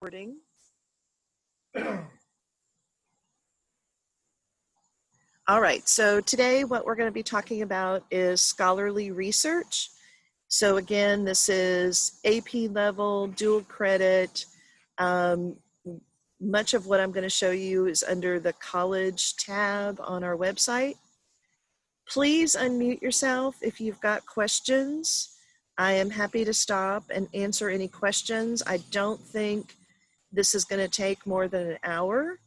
Recording. All right, so today what we're going to be talking about is scholarly research. So again, this is AP level, dual credit. Much of what I'm going to show you is under the college tab on our website. Please unmute yourself if you've got questions. I am happy to stop and answer any questions. I don't think this is going to take more than an hour,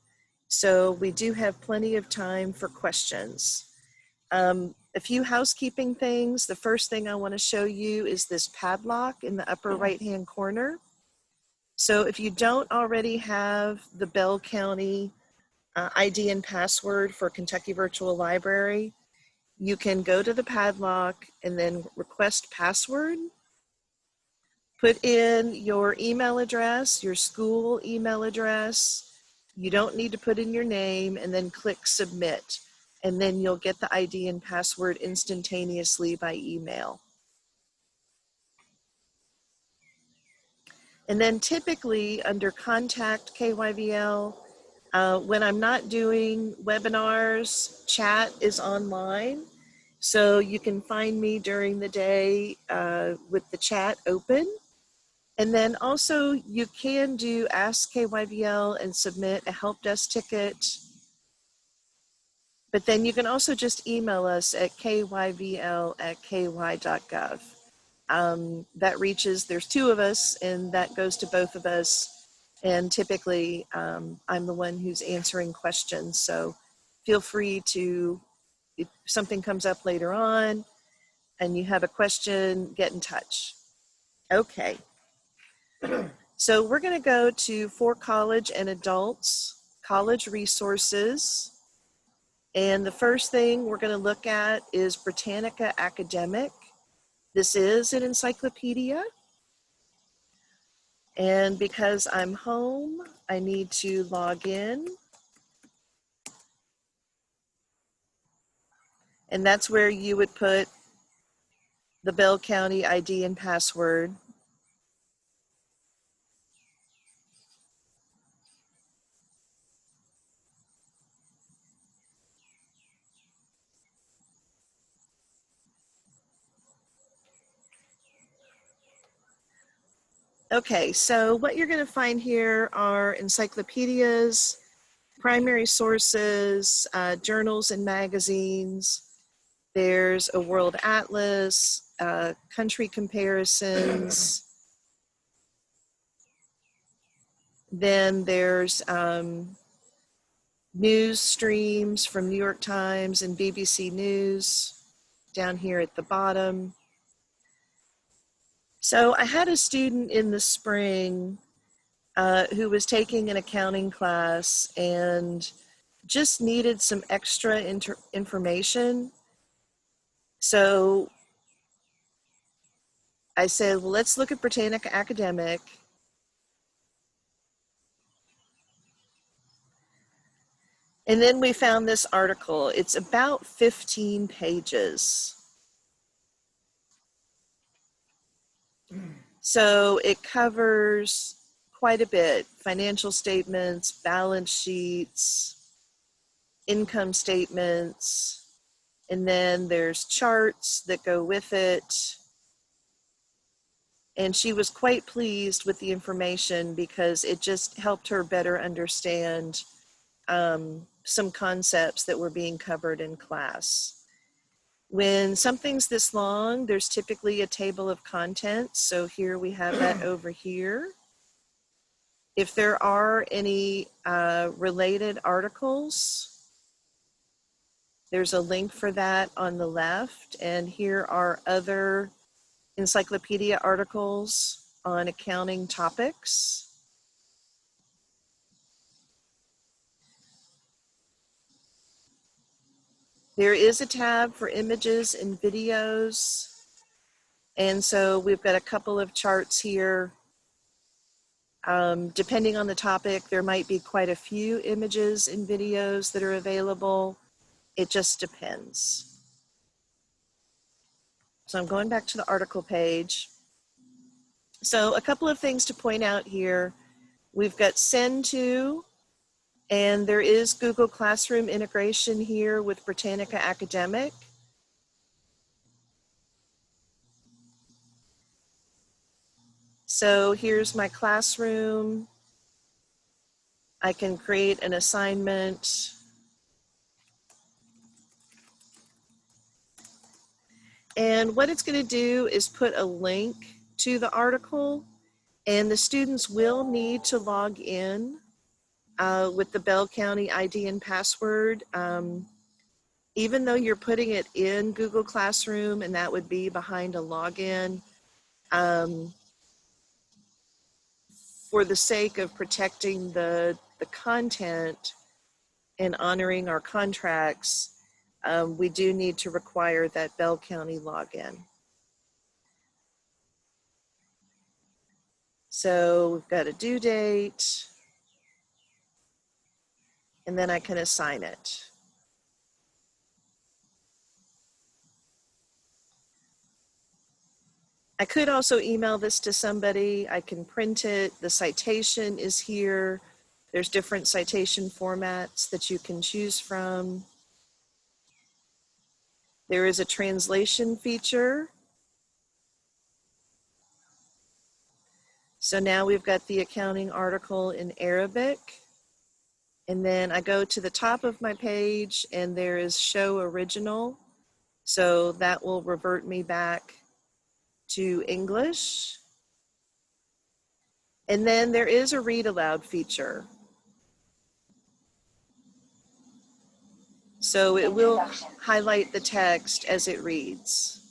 so we do have plenty of time for questions. A few housekeeping things. The first thing I want to show you is this padlock in the upper right-hand corner. So if you don't already have the Bell County ID and password for Kentucky Virtual Library, you can go to the padlock and then request password. Put in your email address, your school email address. You don't need to put in your name, and then click submit. And then you'll get the ID and password instantaneously by email. And then typically under Contact KYVL, when I'm not doing webinars, chat is online. So you can find me during the day with the chat open. And then also you can do Ask KYVL and submit a help desk ticket. But then you can also just email us at kyvl@ky.gov. That reaches, there's two of us, and that goes to both of us. And typically I'm the one who's answering questions. So feel free to, if something comes up later on and you have a question, get in touch. Okay. So we're going to go to For College and Adults, College Resources. And the first thing we're going to look at is Britannica Academic. This is an encyclopedia. And because I'm home, I need to log in. And that's where you would put the Bell County ID and password. Okay, so what you're going to find here are encyclopedias, primary sources, journals and magazines. There's a world atlas, country comparisons. Then there's news streams from New York Times and BBC News down here at the bottom. So I had a student in the spring who was taking an accounting class and just needed some extra information. So I said, well, let's look at Britannica Academic. And then we found this article. It's about 15 pages. So it covers quite a bit: financial statements, balance sheets, income statements, and then there's charts that go with it. And she was quite pleased with the information because it just helped her better understand some concepts that were being covered in class. When something's this long, there's typically a table of contents. So here we have that over here. If there are any related articles, there's a link for that on the left. And here are other encyclopedia articles on accounting topics. There is a tab for images and videos. And so we've got a couple of charts here. Depending on the topic, there might be quite a few images and videos that are available. It just depends. So I'm going back to the article page. So a couple of things to point out here. We've got send to, and there is Google Classroom integration here with Britannica Academic. So here's my classroom. I can create an assignment. And what it's going to do is put a link to the article, and the students will need to log in with the Bell County ID and password. Even though you're putting it in Google Classroom, and that would be behind a login, for the sake of protecting the content and honoring our contracts, we do need to require that Bell County login. So we've got a due date, and then I can assign it. I could also email this to somebody. I can print it. The citation is here. There's different citation formats that you can choose from. There is a translation feature. So now we've got the accounting article in Arabic. And then I go to the top of my page and there is show original. So that will revert me back to English. And then there is a read aloud feature. So it will highlight the text as it reads.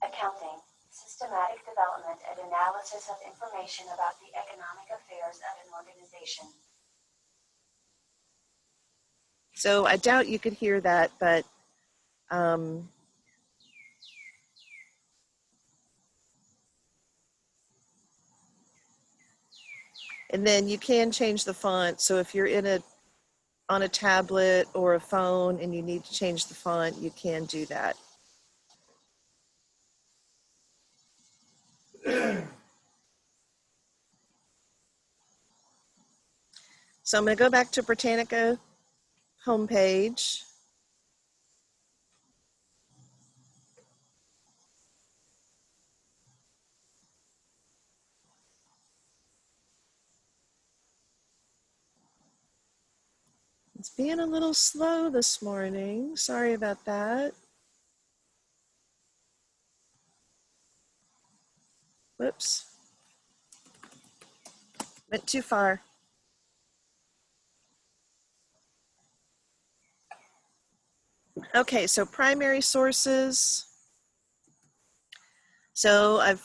Accounting, systematic development and analysis of information about the economic affairs of an organization. So I doubt you could hear that, but and then you can change the font. So if you're on a tablet or a phone and you need to change the font, you can do that. So I'm going to go back to Britannica homepage. It's being a little slow this morning. Sorry about that. Whoops. Went too far. Okay, so primary sources. So I've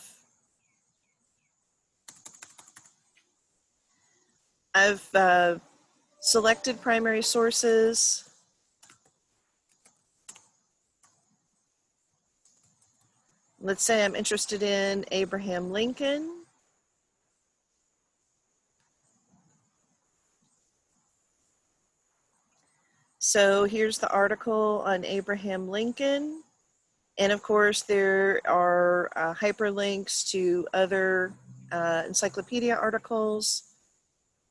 selected primary sources. Let's say I'm interested in Abraham Lincoln. So here's the article on Abraham Lincoln. And of course, there are hyperlinks to other encyclopedia articles.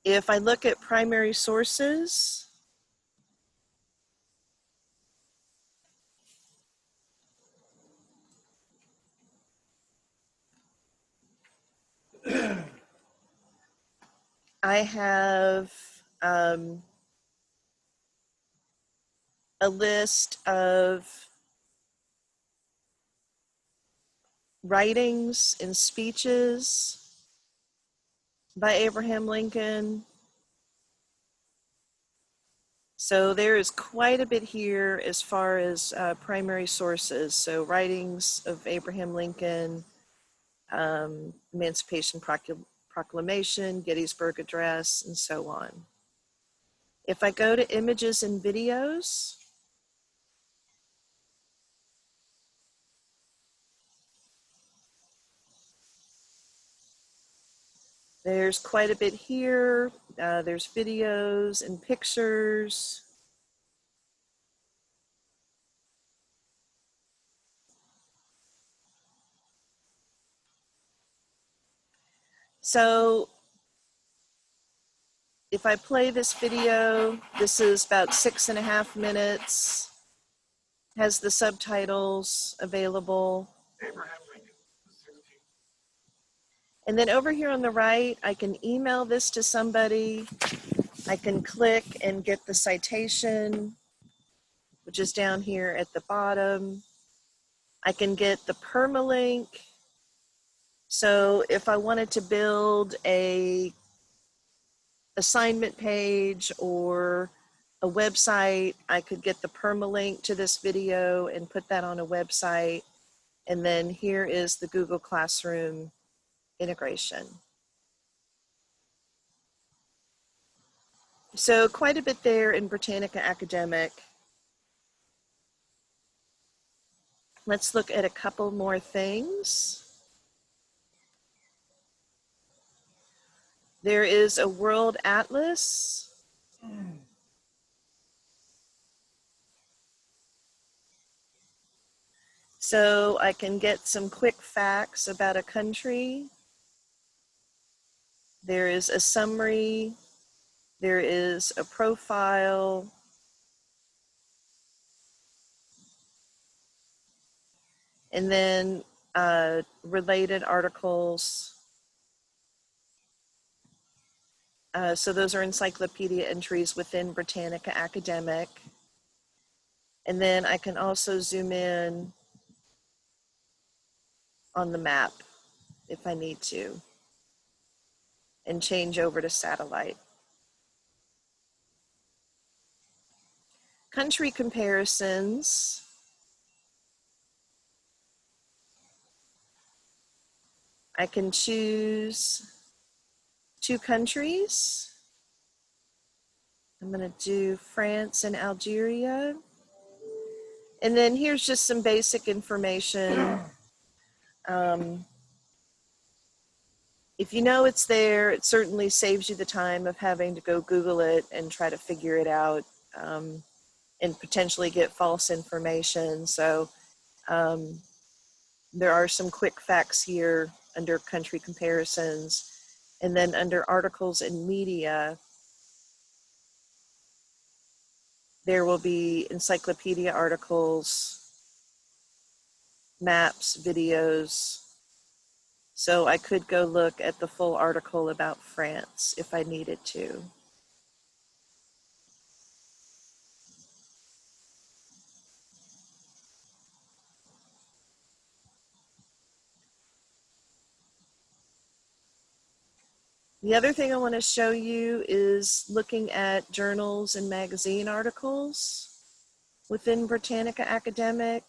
If I look at primary sources, I have a list of writings and speeches by Abraham Lincoln. So there is quite a bit here as far as primary sources. So writings of Abraham Lincoln, Emancipation Proclamation, Gettysburg Address, and so on. If I go to images and videos, there's quite a bit here. There's videos and pictures. So if I play this video, this is about 6.5 minutes, has the subtitles available. And then over here on the right, I can email this to somebody. I can click and get the citation, which is down here at the bottom. I can get the permalink. So if I wanted to build a assignment page or a website, I could get the permalink to this video and put that on a website. And then here is the Google Classroom integration. So quite a bit there in Britannica Academic. Let's look at a couple more things. There is a world atlas. So I can get some quick facts about a country. There is a summary. There is a profile. And then related articles. So those are encyclopedia entries within Britannica Academic. And then I can also zoom in on the map if I need to and change over to satellite. Country comparisons. I can choose 2 countries. I'm going to do France and Algeria. And then here's just some basic information. If you know it's there, it certainly saves you the time of having to go Google it and try to figure it out and potentially get false information. So there are some quick facts here under country comparisons. And then under articles and media, there will be encyclopedia articles, maps, videos. So I could go look at the full article about France if I needed to. The other thing I want to show you is looking at journals and magazine articles within Britannica Academic.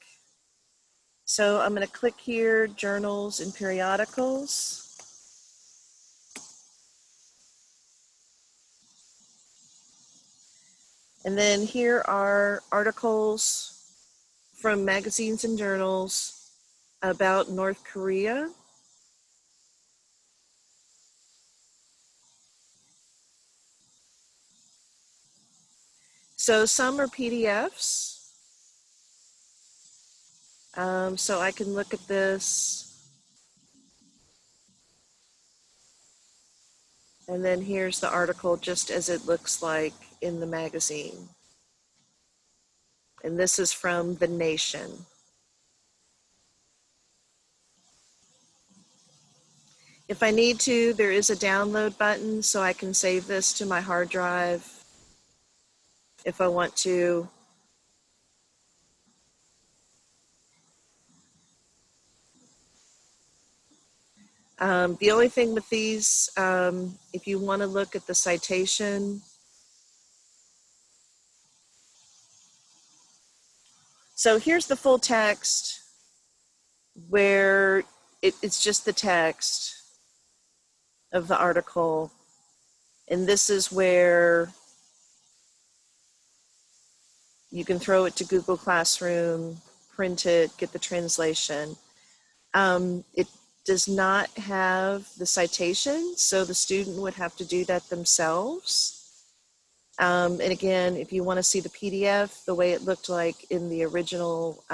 So I'm going to click here, journals and periodicals. And then here are articles from magazines and journals about North Korea. So some are PDFs. So I can look at this. And then here's the article just as it looks like in the magazine. And this is from The Nation. If I need to, there is a download button so I can save this to my hard drive if I want to. The only thing with these, if you want to look at the citation, so here's the full text where it's just the text of the article. And this is where you can throw it to Google Classroom, print it, get the translation. It does not have the citation, so the student would have to do that themselves. And again, if you want to see the PDF the way it looked like in the original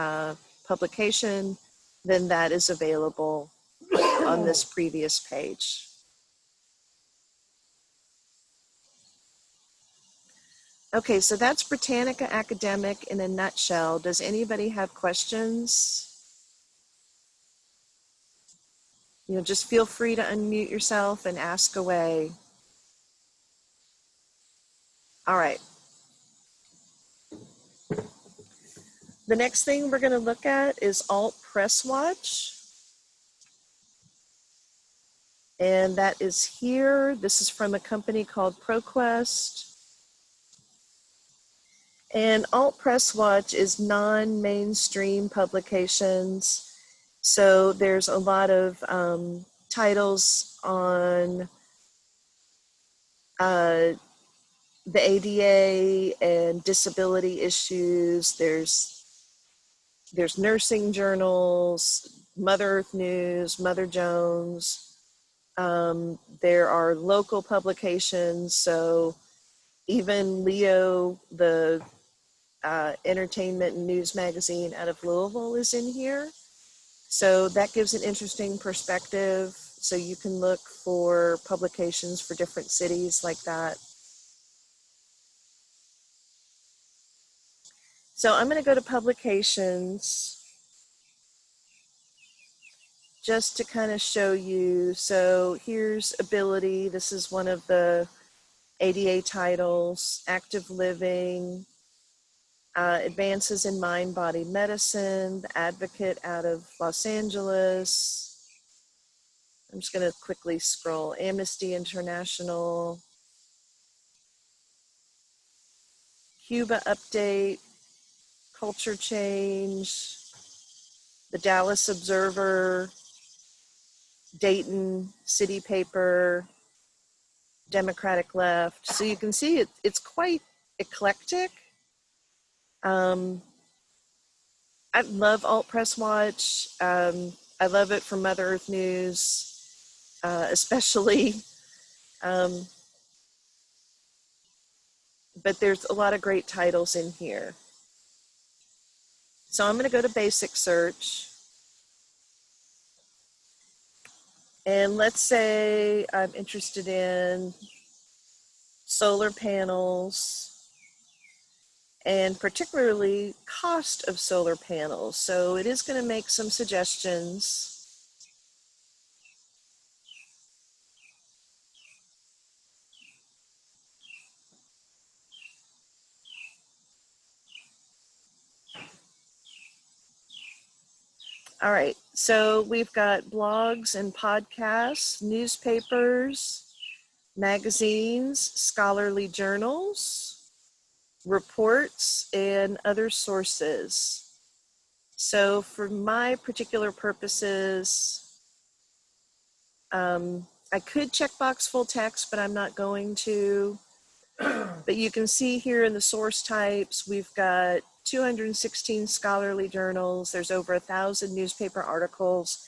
publication, then that is available on this previous page. Okay, so that's Britannica Academic in a nutshell. Does anybody have questions? Just feel free to unmute yourself and ask away. All right. The next thing we're going to look at is AltPressWatch. And that is here. This is from a company called Proquest. And AltPressWatch is non-mainstream publications. So there's a lot of titles on the ADA and disability issues. There's nursing journals, Mother Earth News, Mother Jones. There are local publications. So even Leo, the entertainment and news magazine out of Louisville, is in here. So that gives an interesting perspective. So you can look for publications for different cities like that. So I'm going to go to publications just to kind of show you. So here's Ability. This is one of the ADA titles. Active Living, Advances in Mind-Body Medicine, The Advocate out of Los Angeles. I'm just going to quickly scroll. Amnesty International, Cuba Update, Culture Change, the Dallas Observer, Dayton City Paper, Democratic Left. So you can see it's quite eclectic. I love AltPressWatch. I love it for Mother Earth News, especially. But there's a lot of great titles in here. So I'm going to go to basic search. And let's say I'm interested in solar panels and particularly cost of solar panels. So it is going to make some suggestions. All right, so we've got blogs and podcasts, newspapers, magazines, scholarly journals, reports, and other sources. So for my particular purposes, I could checkbox full text, but I'm not going to. But you can see here in the source types, we've got 216 scholarly journals. There's over 1,000 newspaper articles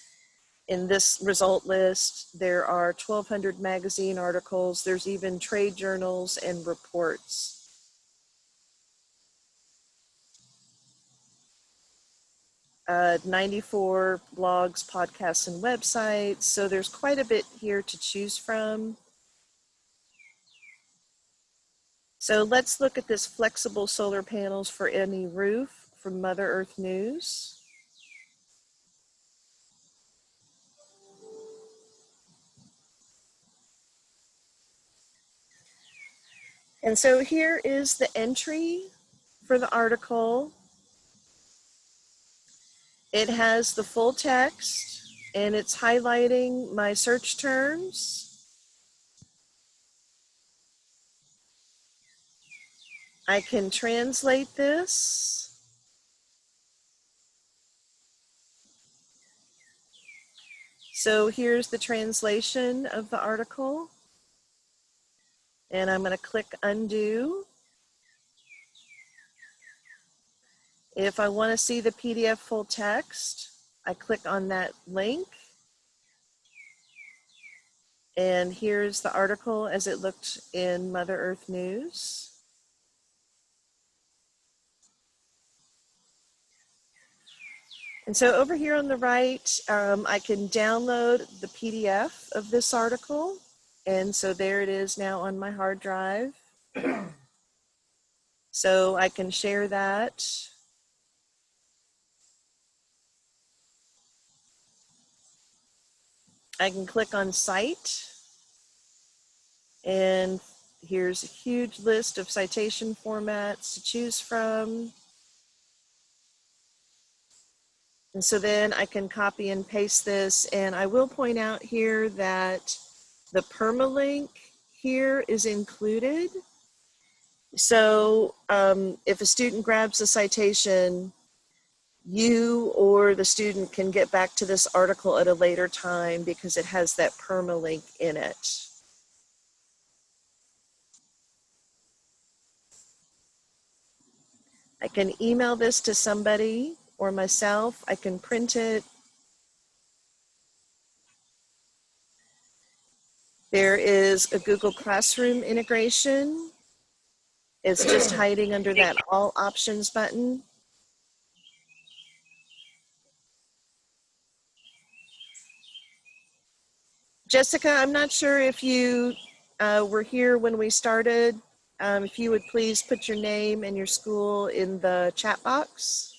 in this result list. There are 1,200 magazine articles. There's even trade journals and reports. Uh, 94 blogs, podcasts, and websites. So there's quite a bit here to choose from. So let's look at this flexible solar panels for any roof from Mother Earth News. And so here is the entry for the article. It has the full text and it's highlighting my search terms. I can translate this. So here's the translation of the article. And I'm going to click undo. If I want to see the PDF full text, I click on that link. And here's the article as it looked in Mother Earth News. And so over here on the right, I can download the PDF of this article. And so there it is now on my hard drive. So I can share that. I can click on Cite, and here's a huge list of citation formats to choose from. And so then I can copy and paste this, and I will point out here that the permalink here is included. So if a student grabs a citation, you or the student can get back to this article at a later time because it has that permalink in it. I can email this to somebody or myself. I can print it. There is a Google Classroom integration. It's just hiding under that All Options button. Jessica, I'm not sure if you were here when we started. If you would please put your name and your school in the chat box.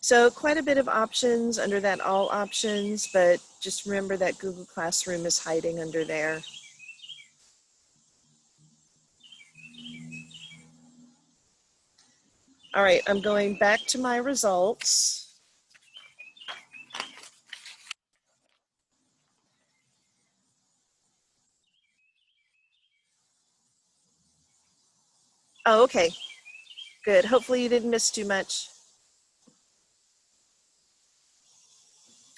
So quite a bit of options under that All Options, but just remember that Google Classroom is hiding under there. All right, I'm going back to my results. Oh, okay, good. Hopefully you didn't miss too much.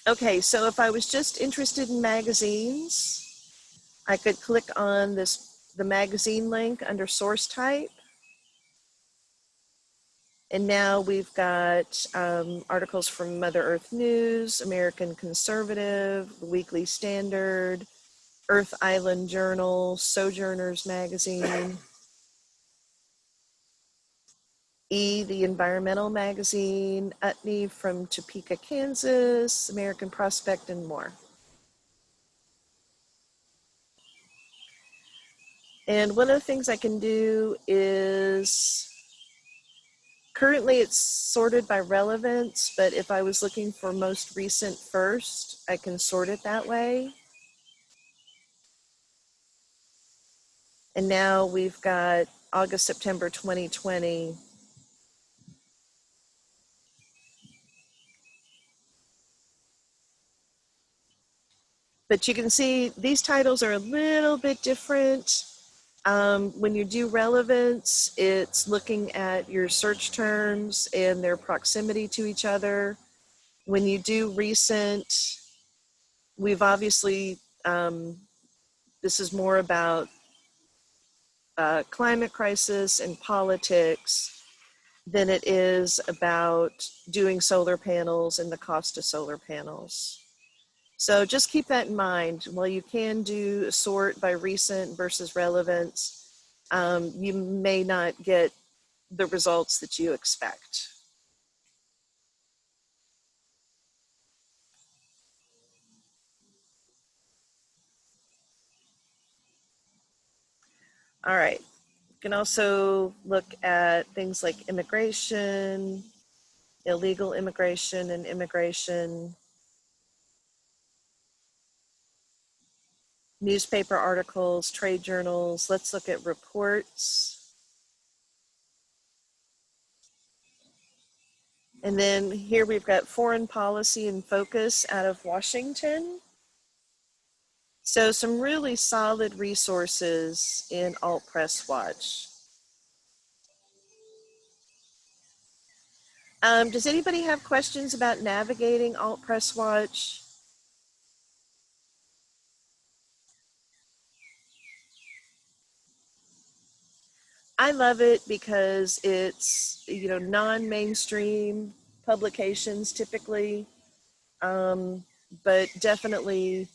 Okay, so if I was just interested in magazines, I could click on the magazine link under source type. And now we've got articles from Mother Earth News, American Conservative, The Weekly Standard, Earth Island Journal, Sojourners Magazine, the Environmental Magazine, Utney from Topeka, Kansas, American Prospect, and more. And one of the things I can do is, currently it's sorted by relevance, but if I was looking for most recent first, I can sort it that way. And now we've got August, September 2020. But you can see these titles are a little bit different. When you do relevance, it's looking at your search terms and their proximity to each other. When you do recent, we've obviously, this is more about climate crisis and politics than it is about doing solar panels and the cost of solar panels. So just keep that in mind. While you can do a sort by recent versus relevance, you may not get the results that you expect. All right. You can also look at things like immigration, illegal immigration and immigration, newspaper articles, trade journals. Let's look at reports. And then here we've got foreign policy in focus out of Washington. So some really solid resources in AltPressWatch. Does anybody have questions about navigating AltPressWatch? I love it because it's, non-mainstream publications typically, but definitely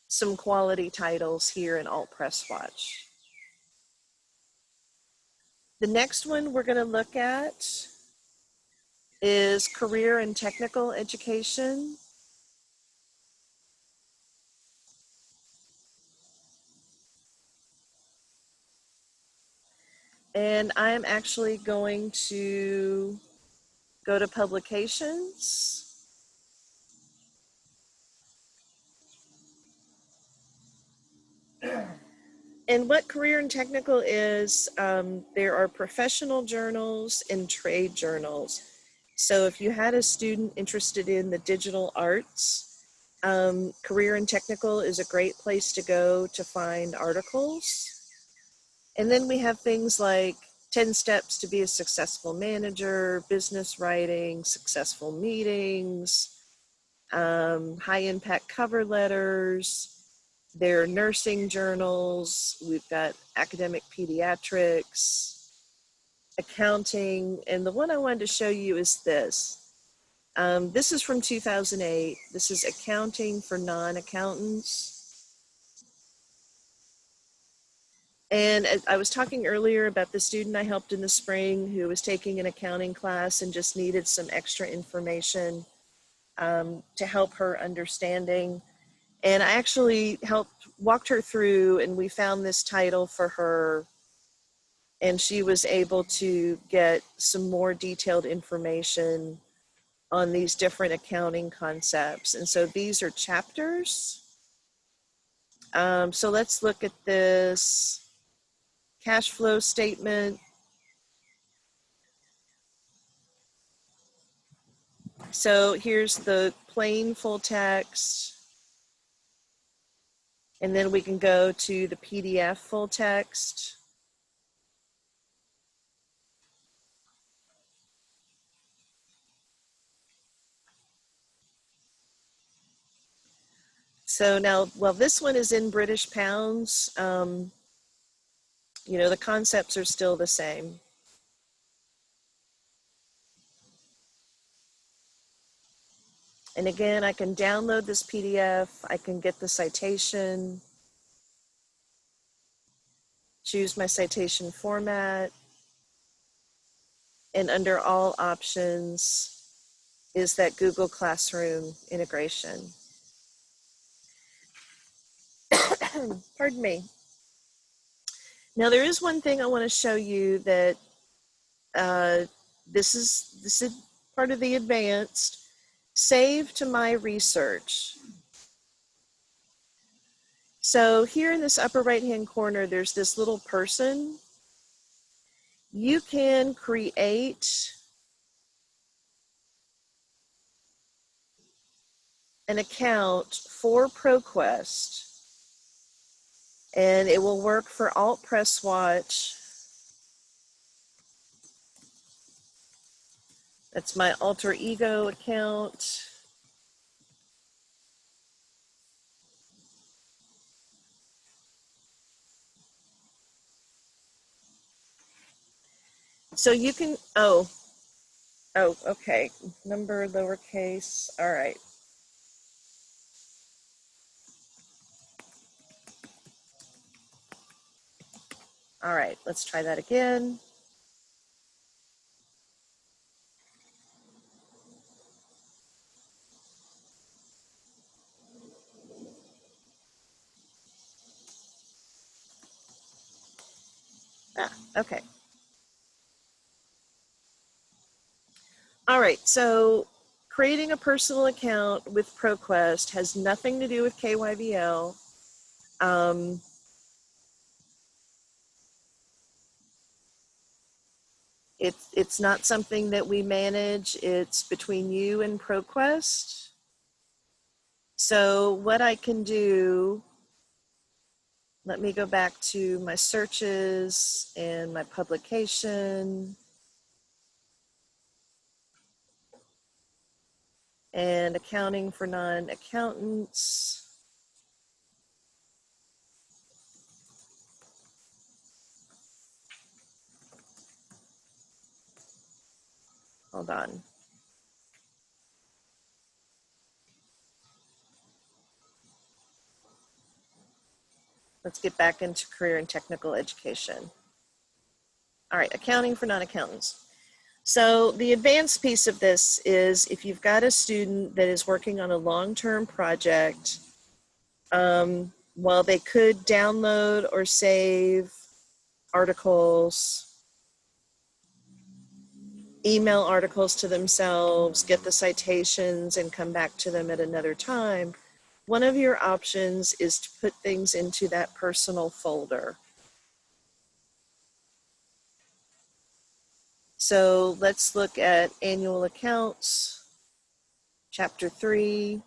some quality titles here in AltPressWatch. The next one we're going to look at is career and technical education. And I'm actually going to go to publications. And what Career and Technical is, there are professional journals and trade journals. So if you had a student interested in the digital arts, Career and Technical is a great place to go to find articles. And then we have things like 10 Steps to be a Successful Manager, Business Writing, Successful Meetings, High Impact Cover Letters. There are nursing journals. We've got Academic Pediatrics, Accounting. And the one I wanted to show you is this. This is from 2008. This is Accounting for Non-Accountants. And I was talking earlier about the student I helped in the spring who was taking an accounting class and just needed some extra information to help her understanding. And I actually walked her through, and we found this title for her, and she was able to get some more detailed information on these different accounting concepts. And so these are chapters. So let's look at this cash flow statement. So here's the plain full text. And then we can go to the PDF full text. So now, well, this one is in British pounds. You know, the concepts are still the same. And again, I can download this PDF. I can get the citation, choose my citation format, and under all options is that Google Classroom integration. Pardon me. Now there is one thing I want to show you that this is part of the advanced. Save to my research. So here in this upper right-hand corner, there's this little person. You can create an account for Proquest, and it will work for AltPressWatch. That's my alter ego account. So you can, oh, okay. Number lowercase, all right. All right, let's try that again. Okay. All right, so creating a personal account with Proquest has nothing to do with KYVL. It's not something that we manage. It's between you and Proquest. So what I can do, let me go back to my searches and my publication. And accounting for non-accountants. Hold on. Let's get back into career and technical education. All right, accounting for non-accountants. So the advanced piece of this is if you've got a student that is working on a long-term project, while they could download or save articles, email articles to themselves, get the citations, and come back to them at another time, one of your options is to put things into that personal folder. So let's look at annual accounts, chapter 3.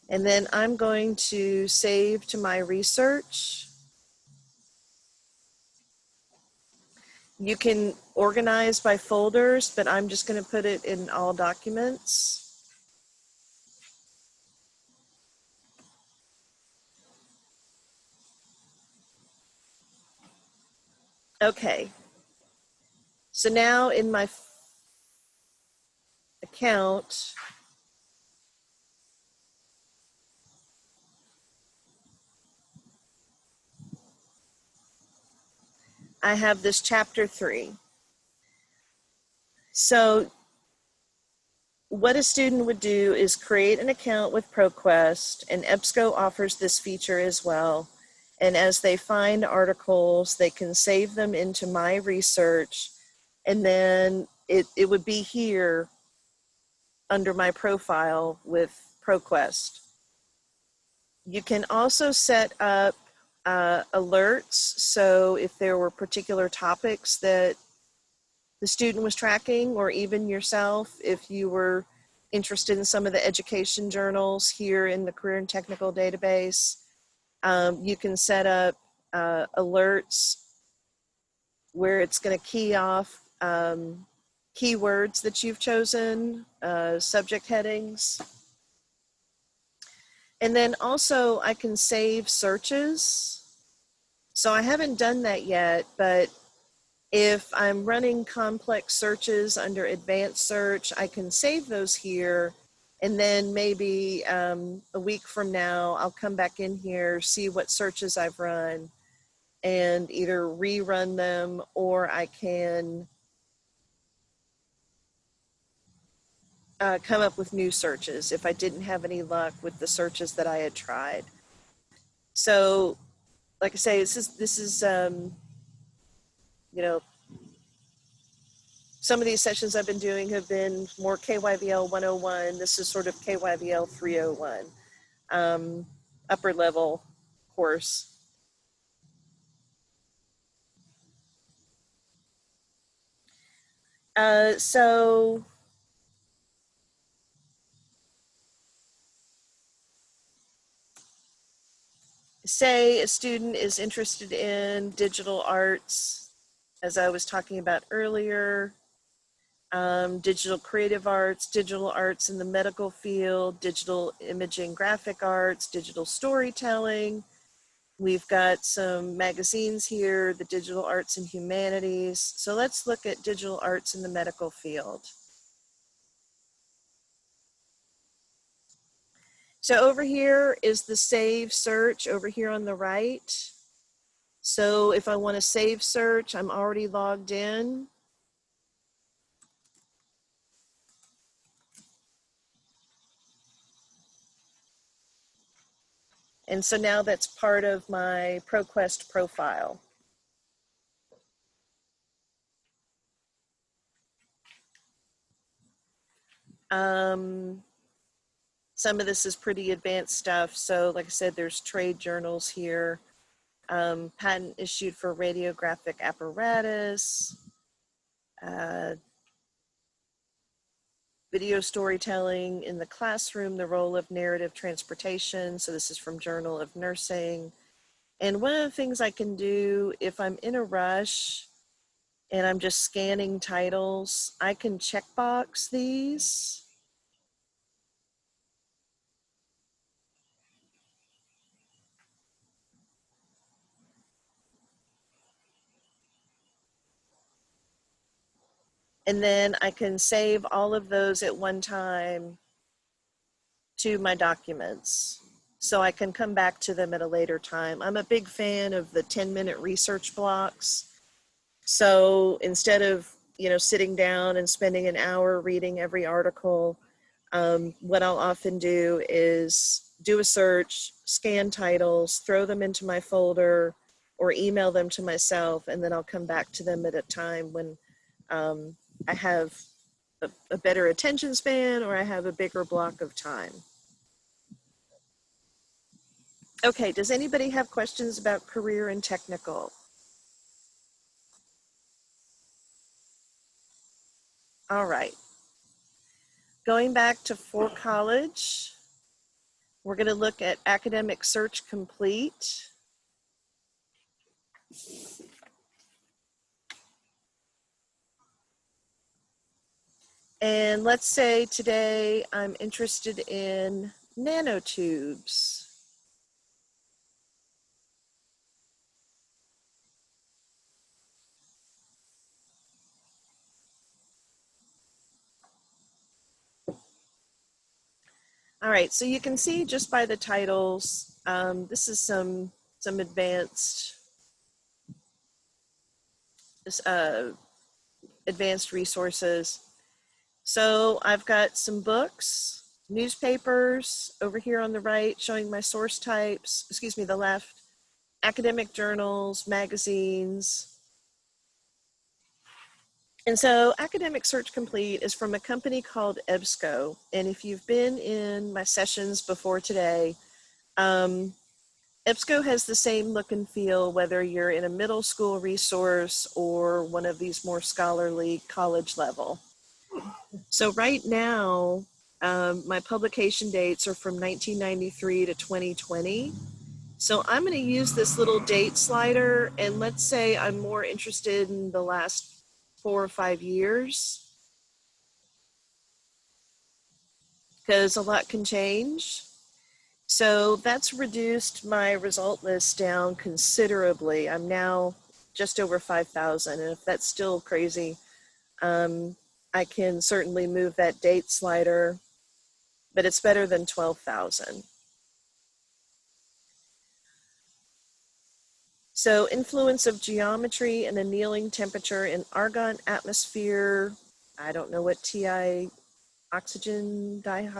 And then I'm going to save to my research. You can organize by folders, but I'm just going to put it in all documents. Okay. So now in my account, I have this chapter 3. So what a student would do is create an account with Proquest, and EBSCO offers this feature as well. And as they find articles, they can save them into my research, and then it would be here under my profile with Proquest. You can also set up alerts. So if there were particular topics that the student was tracking, or even yourself, if you were interested in some of the education journals here in the Career and Technical Database, you can set up alerts where it's going to key off keywords that you've chosen, subject headings. And then also I can save searches. So I haven't done that yet, but if I'm running complex searches under advanced search, I can save those here. And then maybe a week from now, I'll come back in here, see what searches I've run, and either rerun them, or I can come up with new searches if I didn't have any luck with the searches that I had tried. So, like I say, this is you know, some of these sessions I've been doing have been more KYVL 101. This is sort of KYVL 301, upper level course. So say a student is interested in digital arts, as I was talking about earlier, digital creative arts, digital arts in the medical field, digital imaging graphic arts, digital storytelling. We've got some magazines here, the digital arts and humanities. So let's look at digital arts in the medical field. So over here is the save search over here on the right. So if I want to save search, I'm already logged in. And so now that's part of my Proquest profile. Some of this is pretty advanced stuff. So like I said, there's trade journals here, patent issued for radiographic apparatus, video storytelling in the classroom, the role of narrative transportation. So this is from Journal of Nursing. And one of the things I can do if I'm in a rush and I'm just scanning titles, I can checkbox these. And then I can save all of those at one time to my documents, so I can come back to them at a later time. I'm a big fan of the 10-minute research blocks. So instead of, sitting down and spending an hour reading every article, what I'll often do is do a search, scan titles, throw them into my folder, or email them to myself, and then I'll come back to them at a time when I have a better attention span or I have a bigger block of time. Okay, does anybody have questions about career and technical? All right. Going back to For College, we're going to look at Academic Search Complete. And let's say today I'm interested in nanotubes. All right, so you can see just by the titles, this is some advanced advanced resources. So I've got some books, newspapers over here on the right showing my source types, excuse me, the left, academic journals, magazines. And so Academic Search Complete is from a company called EBSCO. And if you've been in my sessions before today, EBSCO has the same look and feel whether you're in a middle school resource or one of these more scholarly college level. So right now, my publication dates are from 1993 to 2020. So I'm going to use this little date slider, and let's say I'm more interested in the last 4 or 5 years, because a lot can change. So that's reduced my result list down considerably. I'm now just over 5,000, and if that's still crazy, I can certainly move that date slider, but it's better than 12,000. So influence of geometry and annealing temperature in argon atmosphere. I don't know what TI oxygen I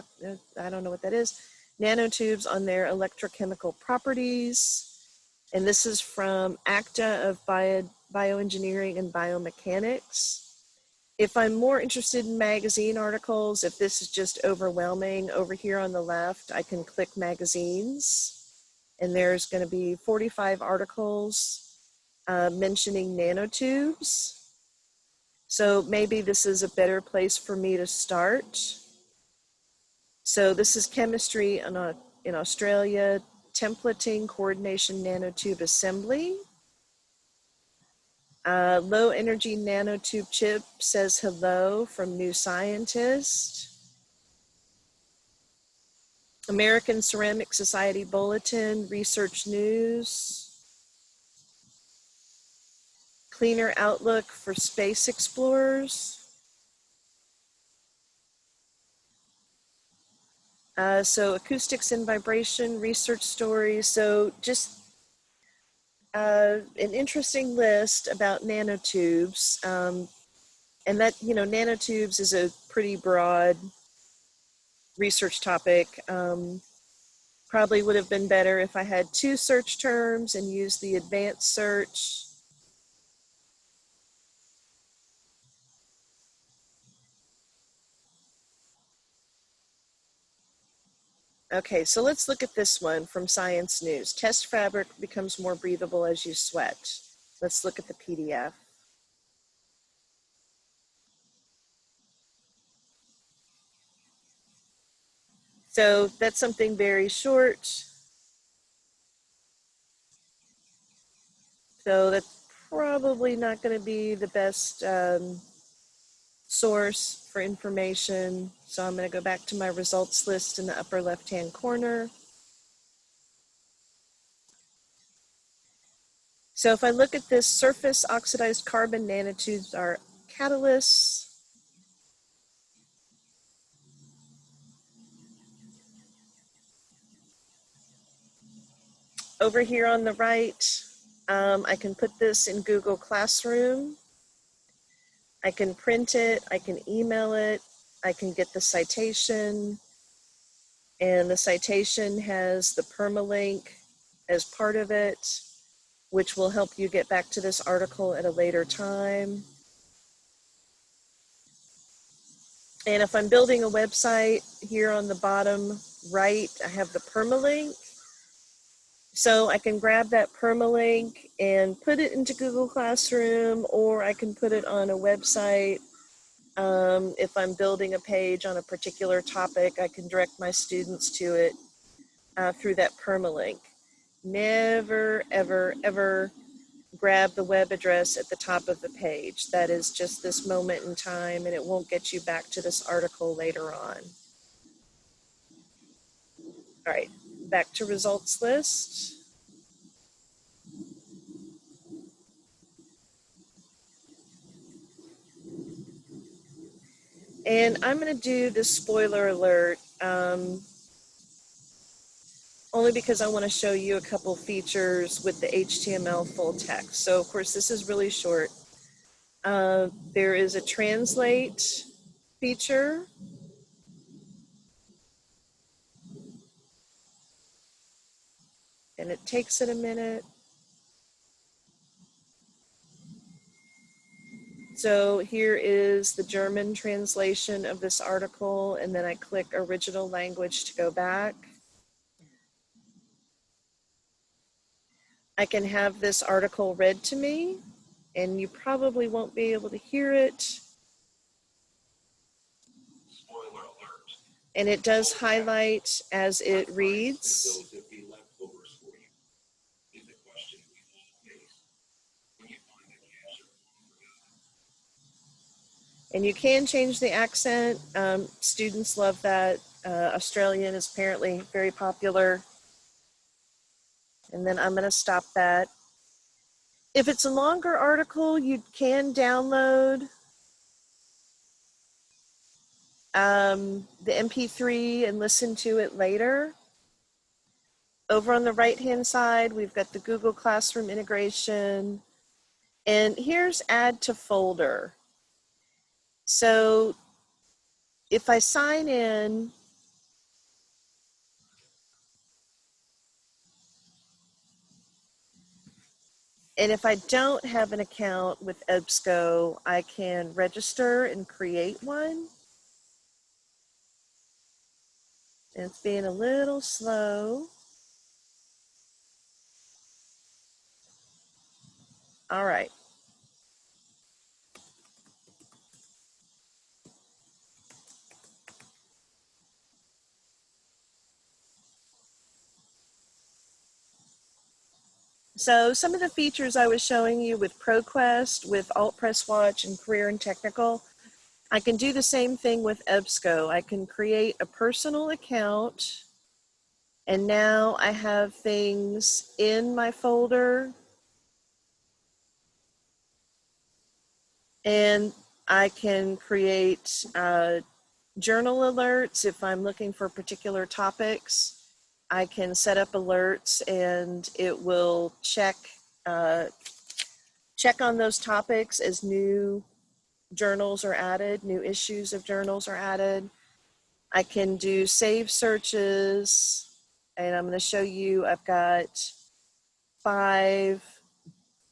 don't know what that is. Nanotubes on their electrochemical properties. And this is from ACTA of Bioengineering and Biomechanics. If I'm more interested in magazine articles, if this is just overwhelming, over here on the left, I can click magazines. And there's going to be 45 articles mentioning nanotubes. So maybe this is a better place for me to start. So this is chemistry in Australia, templating, coordination, nanotube assembly. Low energy nanotube chip says hello from New Scientist. American Ceramic Society Bulletin, Research News. Cleaner Outlook for Space Explorers. So acoustics and vibration, research stories. So just an interesting list about nanotubes. And that, nanotubes is a pretty broad research topic. Probably would have been better if I had 2 search terms and used the advanced search. Okay, so let's look at this one from Science News. Test fabric becomes more breathable as you sweat. Let's look at the PDF. So that's something very short. So that's probably not going to be the best source for information. So I'm going to go back to my results list in the upper left-hand corner. So if I look at this, surface oxidized carbon nanotubes are catalysts. Over here on the right, I can put this in Google Classroom. I can print it, I can email it, I can get the citation. And the citation has the permalink as part of it, which will help you get back to this article at a later time. And if I'm building a website, here on the bottom right, I have the permalink. So I can grab that permalink and put it into Google Classroom, or I can put it on a website. If I'm building a page on a particular topic, I can direct my students to it through that permalink. Never, ever, ever grab the web address at the top of the page. That is just this moment in time, and it won't get you back to this article later on. All right, back to results list. And I'm going to do this spoiler alert only because I want to show you a couple features with the HTML full text. So of course this is really short. There is a translate feature. And it takes it a minute. So here is the German translation of this article, and then I click original language to go back. I can have this article read to me, and you probably won't be able to hear it. Spoiler alert. And it does highlight as it reads. Those would be leftovers for you. Is the question we all face when you find an answer forgotten. And you can change the accent. Students love that. Australian is apparently very popular. And then I'm going to stop that. If it's a longer article, you can download the MP3 and listen to it later. Over on the right-hand side, we've got the Google Classroom integration. And here's add to folder. So if I sign in, and if I don't have an account with EBSCO, I can register and create one. And it's being a little slow. All right. So some of the features I was showing you with Proquest, with AltPressWatch, and Career and Technical, I can do the same thing with EBSCO. I can create a personal account, and now I have things in my folder, and I can create journal alerts if I'm looking for particular topics. I can set up alerts, and it will check on those topics as new journals are added, new issues of journals are added. I can do save searches, and I'm going to show you, I've got 5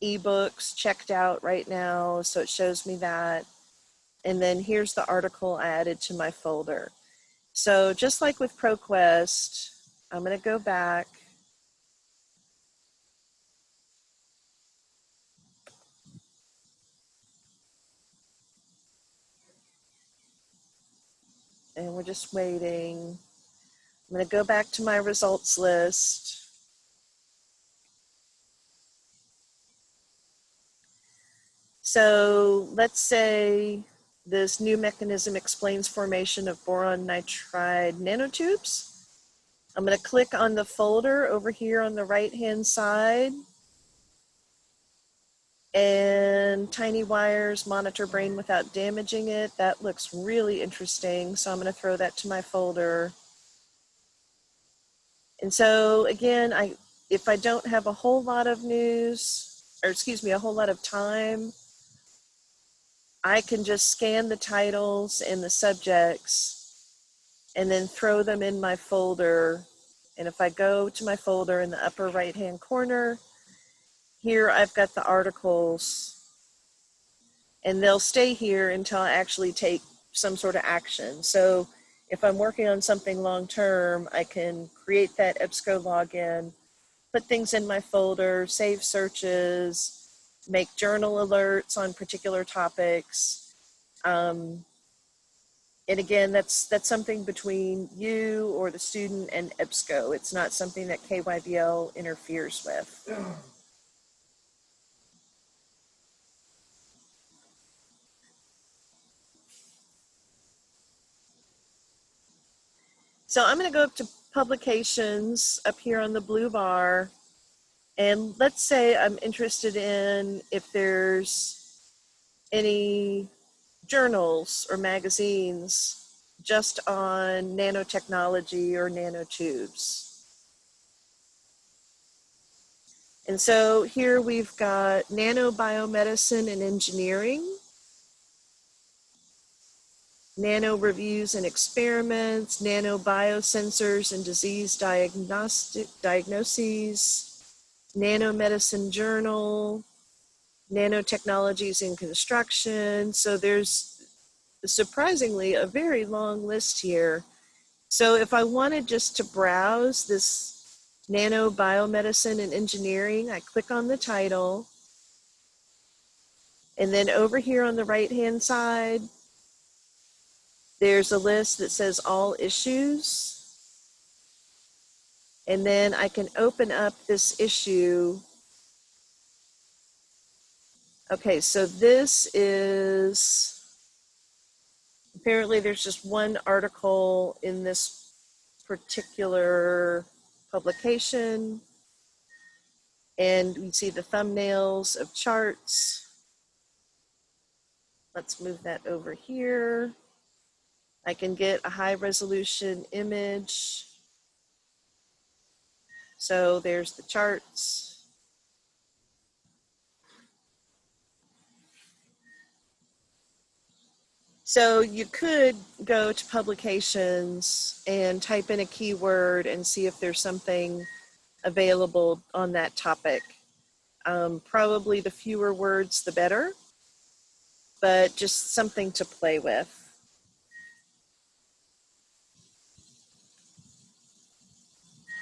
ebooks checked out right now, so it shows me that. And then here's the article I added to my folder. So just like with Proquest, I'm going to go back. And we're just waiting. I'm going to go back to my results list. So let's say this new mechanism explains formation of boron nitride nanotubes. I'm going to click on the folder over here on the right-hand side. And tiny wires monitor brain without damaging it. That looks really interesting. So I'm going to throw that to my folder. And so again, if I don't have a whole lot of news, or excuse me, a whole lot of time, I can just scan the titles and the subjects and then throw them in my folder. And if I go to my folder in the upper right-hand corner, here I've got the articles, and they'll stay here until I actually take some sort of action. So if I'm working on something long-term, I can create that EBSCO login, put things in my folder, save searches, make journal alerts on particular topics. And again, that's something between you or the student and EBSCO. It's not something that KYBL interferes with. So I'm going to go up to publications up here on the blue bar. And let's say I'm interested in if there's any journals or magazines just on nanotechnology or nanotubes. And so here we've got nanobiomedicine and engineering, nano reviews and experiments, nanobiosensors and disease diagnoses, nanomedicine journal, nanotechnologies in construction. So there's surprisingly a very long list here. So if I wanted just to browse this nanobiomedicine and engineering, I click on the title. And then over here on the right-hand side, there's a list that says all issues. And then I can open up this issue. Okay, so this is, apparently there's just one article in this particular publication. And we see the thumbnails of charts. Let's move that over here. I can get a high resolution image. So there's the charts. So you could go to publications and type in a keyword and see if there's something available on that topic. Probably the fewer words, the better, but just something to play with.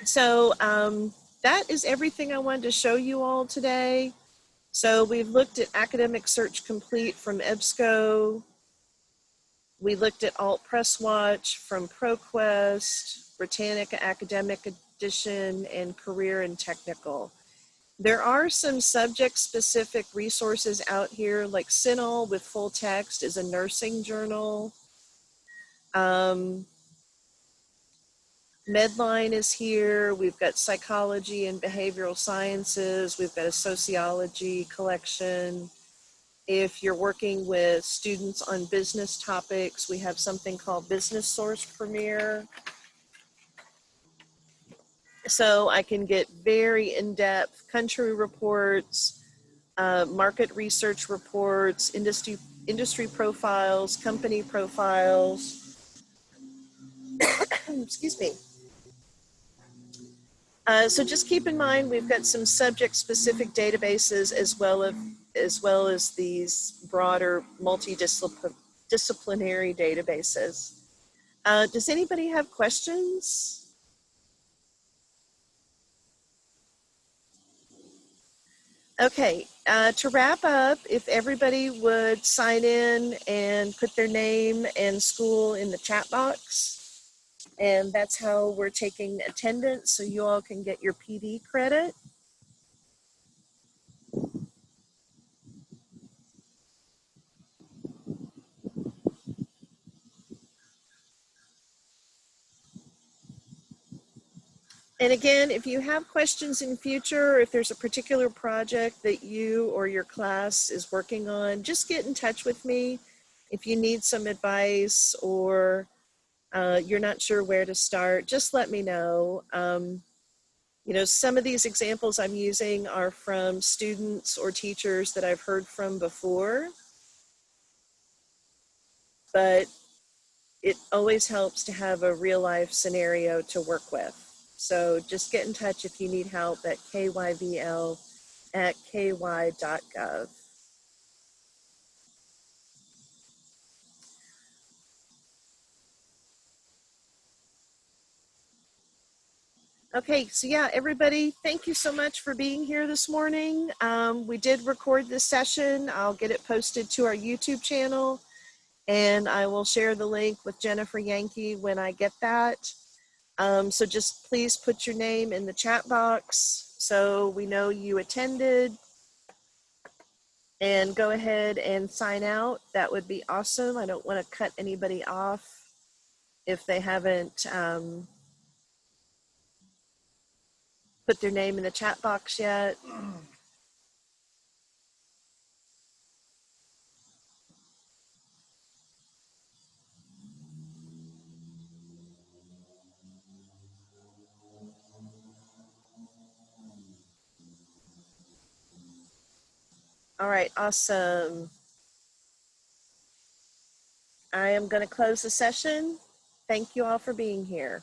So that is everything I wanted to show you all today. So we've looked at Academic Search Complete from EBSCO. We looked at AltPressWatch from Proquest, Britannica Academic Edition, and Career and Technical. There are some subject-specific resources out here, like CINAHL with full text is a nursing journal. Medline is here. We've got psychology and behavioral sciences. We've got a sociology collection. If you're working with students on business topics, we have something called Business Source Premier. So I can get very in-depth country reports, market research reports, industry profiles, company profiles. Excuse me. So just keep in mind, we've got some subject-specific databases as well as these broader multidisciplinary databases. Does anybody have questions? Okay, to wrap up, if everybody would sign in and put their name and school in the chat box, and that's how we're taking attendance, so you all can get your PD credit. And again, if you have questions in future, if there's a particular project that you or your class is working on, just get in touch with me. If you need some advice or you're not sure where to start, just let me know. You know, some of these examples I'm using are from students or teachers that I've heard from before, but it always helps to have a real life scenario to work with. So just get in touch if you need help at kyvl@ky.gov. Okay, so yeah, everybody, thank you so much for being here this morning. We did record this session. I'll get it posted to our YouTube channel, and I will share the link with Jennifer Yankee when I get that. So just please put your name in the chat box so we know you attended, and go ahead and sign out. That would be awesome. I don't want to cut anybody off if they haven't put their name in the chat box yet. All right, awesome. I am going to close the session. Thank you all for being here.